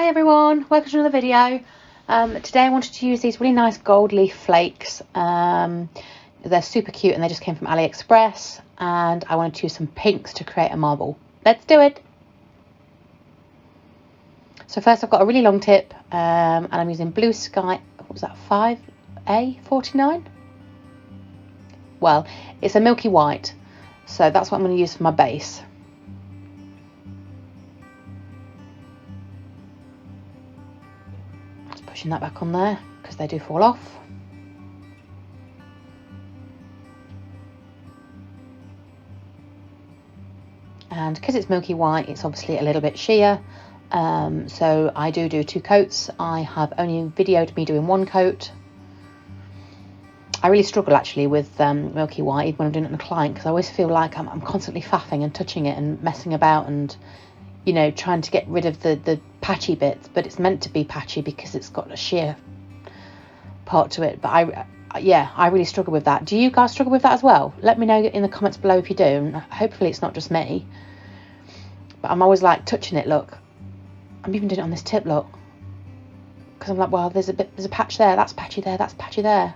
Hi everyone, welcome to another video. Today I wanted to use these really nice gold leaf flakes. They're super cute and they just came from AliExpress, and I wanted to use some pinks to create a marble. Let's do it. So first I've got a really long tip, and I'm using Blue Sky, what was that, 5A49? Well, it's a milky white, so that's what I'm going to use for my base. Pushing that back on there because they do fall off. And because it's milky white, it's obviously a little bit sheer, so I do 2 coats. I have only videoed me doing 1 coat. I really struggle actually with milky white even when I'm doing it on a client, because I always feel like I'm constantly faffing and touching it and messing about and, you know, trying to get rid of the patchy bits, but it's meant to be patchy because it's got a sheer part to it. But I really struggle with that. Do you guys struggle with that as well? Let me know in the comments below if you do, and hopefully it's not just me. But I'm always like touching it. Look, I'm even doing it on this tip, look, because I'm like, well, there's a patch there, that's patchy there, that's patchy there.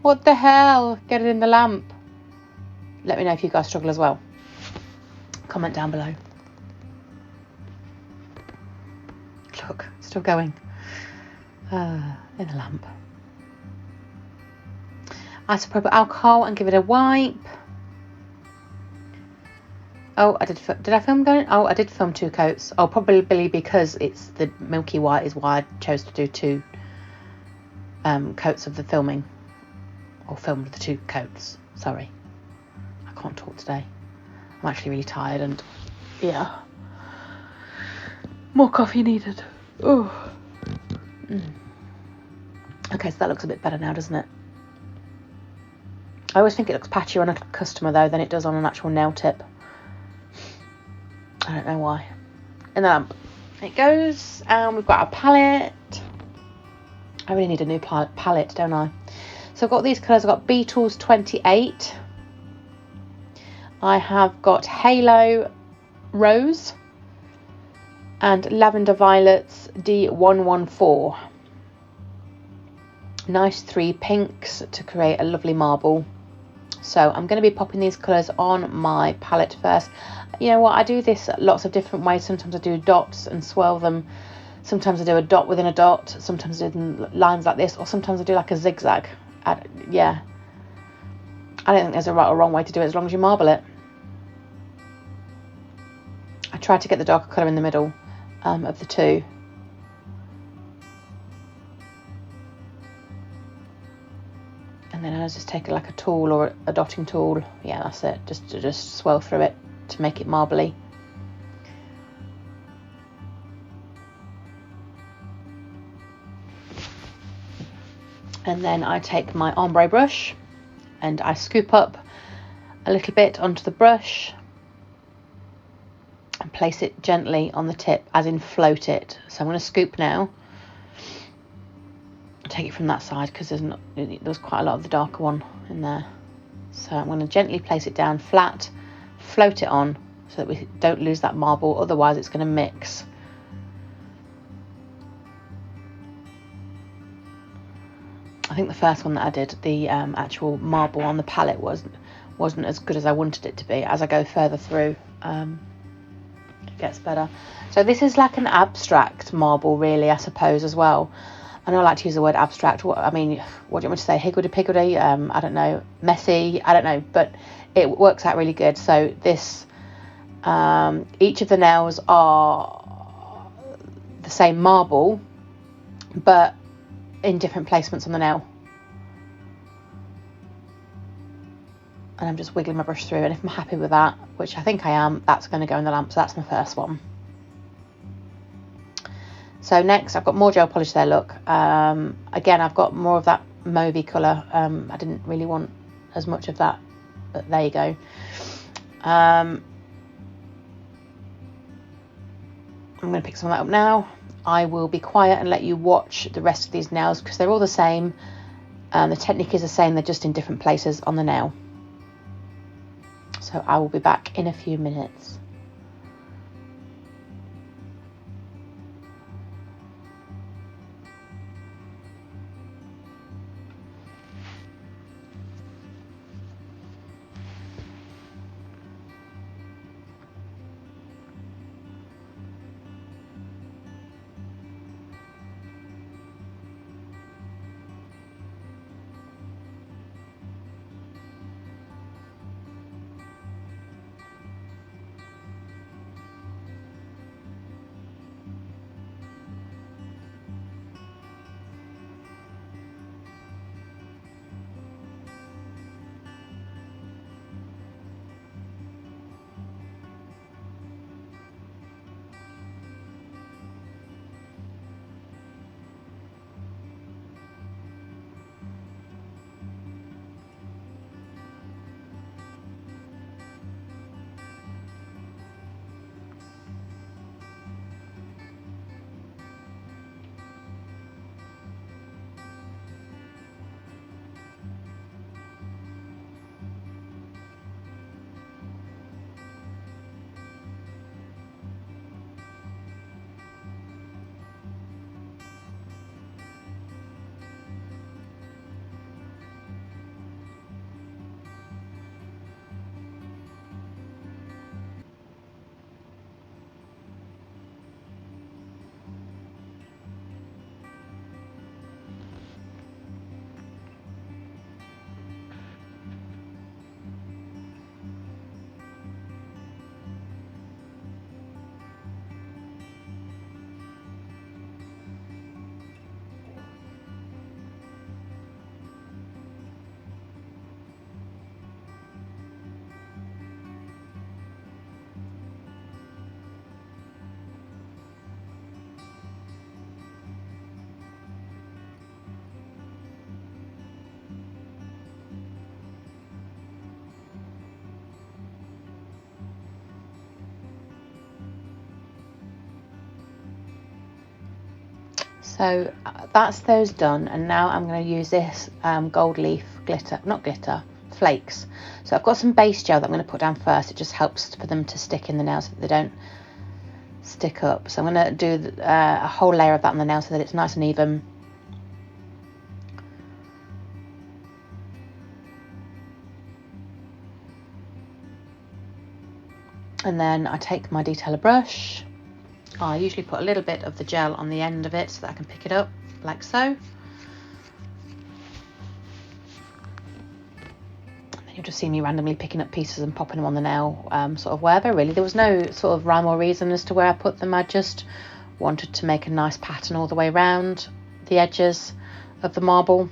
What the hell? Get it in the lamp. Let me know if you guys struggle as well. Comment down below. Look, still going. In the lamp. Isopropyl alcohol and give it a wipe. Oh, did I film going? Oh, I did film 2 coats. Oh, probably because it's the milky white is why I chose to do 2 coats of the filming. Or filmed the 2 coats. Sorry. I can't talk today. I'm actually really tired and yeah. More coffee needed. Oh. Okay, so that looks a bit better now, doesn't it? I always think it looks patchier on a customer though than it does on an actual nail tip. I don't know why. In the lamp it goes, and we've got our palette. I really need a new palette, don't I? So I've got these colours. I've got Beetles 28. I have got Halo Rose and Lavender Violets D114. Nice 3 pinks to create a lovely marble. So I'm going to be popping these colours on my palette first. You know what, I do this lots of different ways. Sometimes I do dots and swirl them. Sometimes I do a dot within a dot. Sometimes I do lines like this, or sometimes I do like a zigzag. Yeah, I don't think there's a right or wrong way to do it as long as you marble it. I try to get the darker colour in the middle of the 2. And then I just take like a tool or a dotting tool. Yeah, that's it. Just swirl through it to make it marbly. And then I take my ombre brush and I scoop up a little bit onto the brush and place it gently on the tip, as in float it. So I'm going to scoop now. Take it from that side because there's quite a lot of the darker one in there. So I'm going to gently place it down flat, float it on so that we don't lose that marble, otherwise it's going to mix. I think the first one that I did, the actual marble on the palette wasn't as good as I wanted it to be. As I go further through, it gets better. So this is like an abstract marble really, I suppose, as well. I don't like to use the word abstract. What do you want me to say? Higgledy-piggledy? I don't know. Messy? I don't know. But it works out really good. So this, each of the nails are the same marble, but in different placements on the nail. And I'm just wiggling my brush through, and if I'm happy with that, which I think I am, that's going to go in the lamp. So that's my first one. So next I've got more gel polish there, look. Again, I've got more of that mauvey colour. I didn't really want as much of that, but there you go. I'm going to pick some of that up now. I will be quiet and let you watch the rest of these nails because they're all the same. The technique is the same, they're just in different places on the nail. So I will be back in a few minutes. So that's those done, and now I'm going to use this gold leaf glitter, not glitter, flakes. So I've got some base gel that I'm going to put down first. It just helps for them to stick in the nails so that they don't stick up. So I'm going to do a whole layer of that on the nail so that it's nice and even. And then I take my detailer brush. I usually put a little bit of the gel on the end of it so that I can pick it up like so. And then you'll just see me randomly picking up pieces and popping them on the nail, sort of wherever really. There was no sort of rhyme or reason as to where I put them. I just wanted to make a nice pattern all the way around the edges of the marble.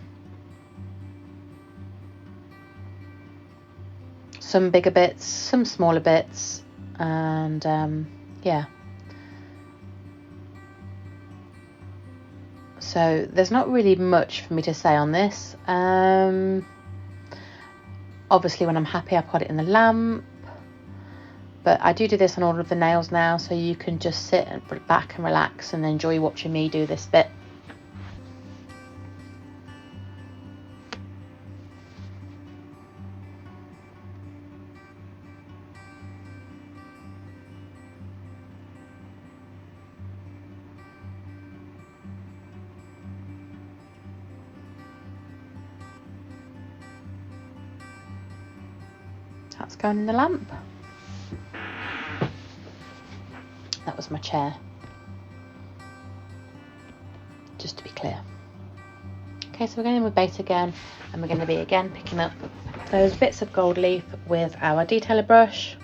Some bigger bits, some smaller bits, and yeah. So there's not really much for me to say on this. Obviously when I'm happy I put it in the lamp, but I do this on all of the nails now, so you can just sit back and relax and enjoy watching me do this bit. That's going in the lamp. That was my chair, just to be clear. Okay, so we're going in with base again, and we're going to be again picking up those bits of gold leaf with our detailer brush.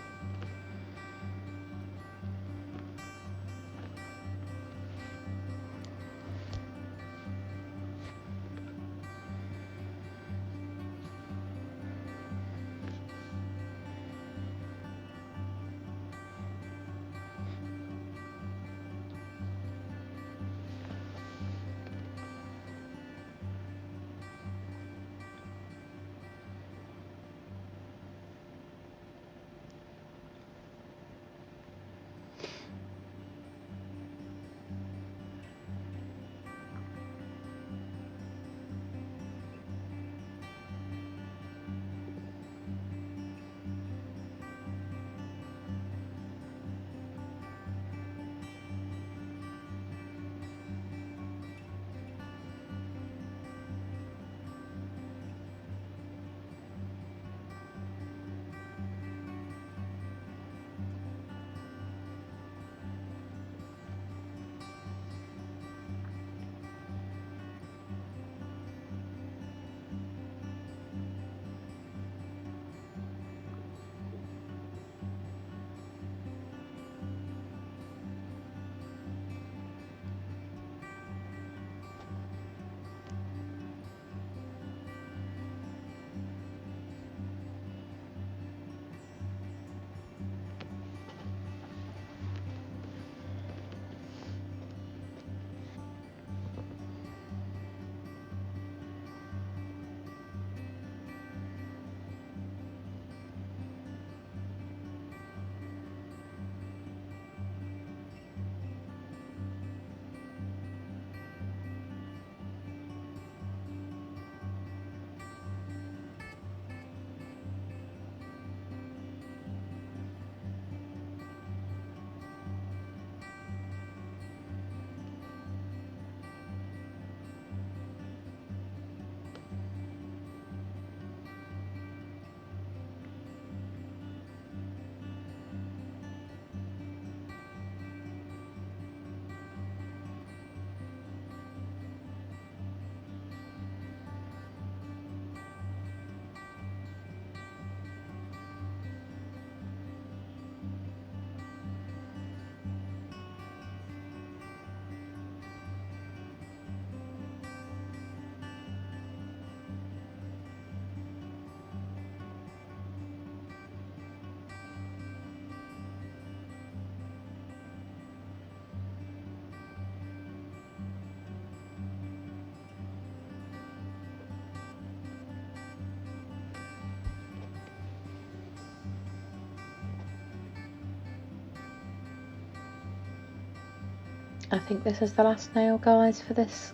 I think this is the last nail, guys, for this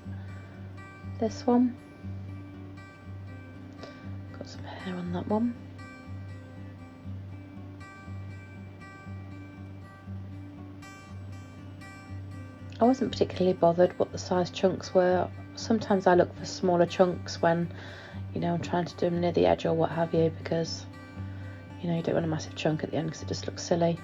one. Got some hair on that one. I wasn't particularly bothered what the size chunks were. Sometimes I look for smaller chunks when, you know, I'm trying to do them near the edge or what have you, because, you know, you don't want a massive chunk at the end because it just looks silly.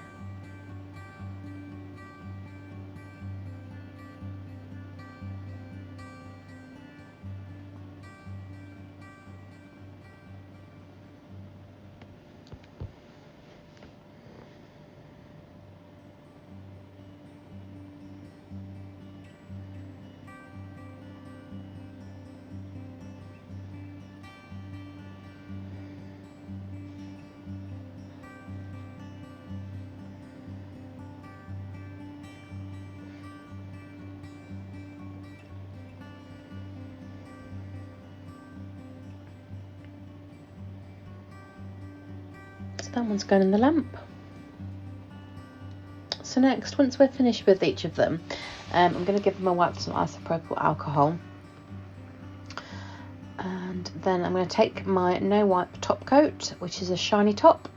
That one's going in the lamp. So next, once we're finished with each of them, I'm going to give them a wipe with some isopropyl alcohol, and then I'm going to take my no wipe top coat, which is a shiny top.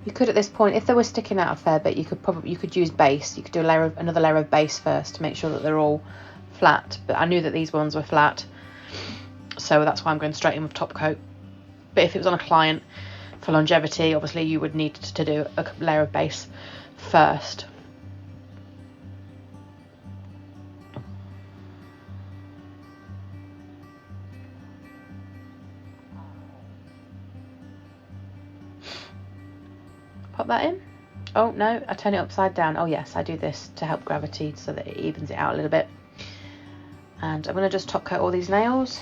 You could at this point, if they were sticking out a fair bit, you could use base. You could do another layer of base first to make sure that they're all flat, but I knew that these ones were flat, so that's why I'm going straight in with top coat. But if it was on a client for longevity, obviously you would need to do a layer of base first. Pop that in. Oh no, I turn it upside down. Oh yes, I do this to help gravity so that it evens it out a little bit. And I'm going to just top coat all these nails.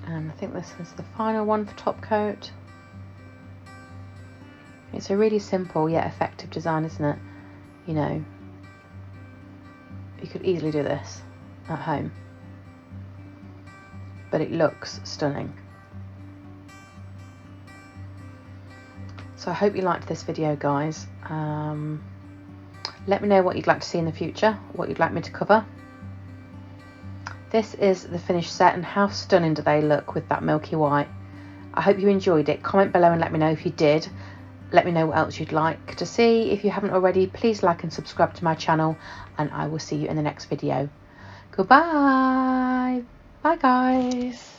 And I think this is the final one for top coat. It's a really simple yet effective design, isn't it? You know, you could easily do this at home, but it looks stunning. So I hope you liked this video, guys. Let me know what you'd like to see in the future, what you'd like me to cover. This is the finished set, and how stunning do they look with that milky white. I hope you enjoyed it. Comment below and let me know if you did. Let me know what else you'd like to see. If you haven't already, please like and subscribe to my channel, and I will see you in the next video. Goodbye. Bye, guys.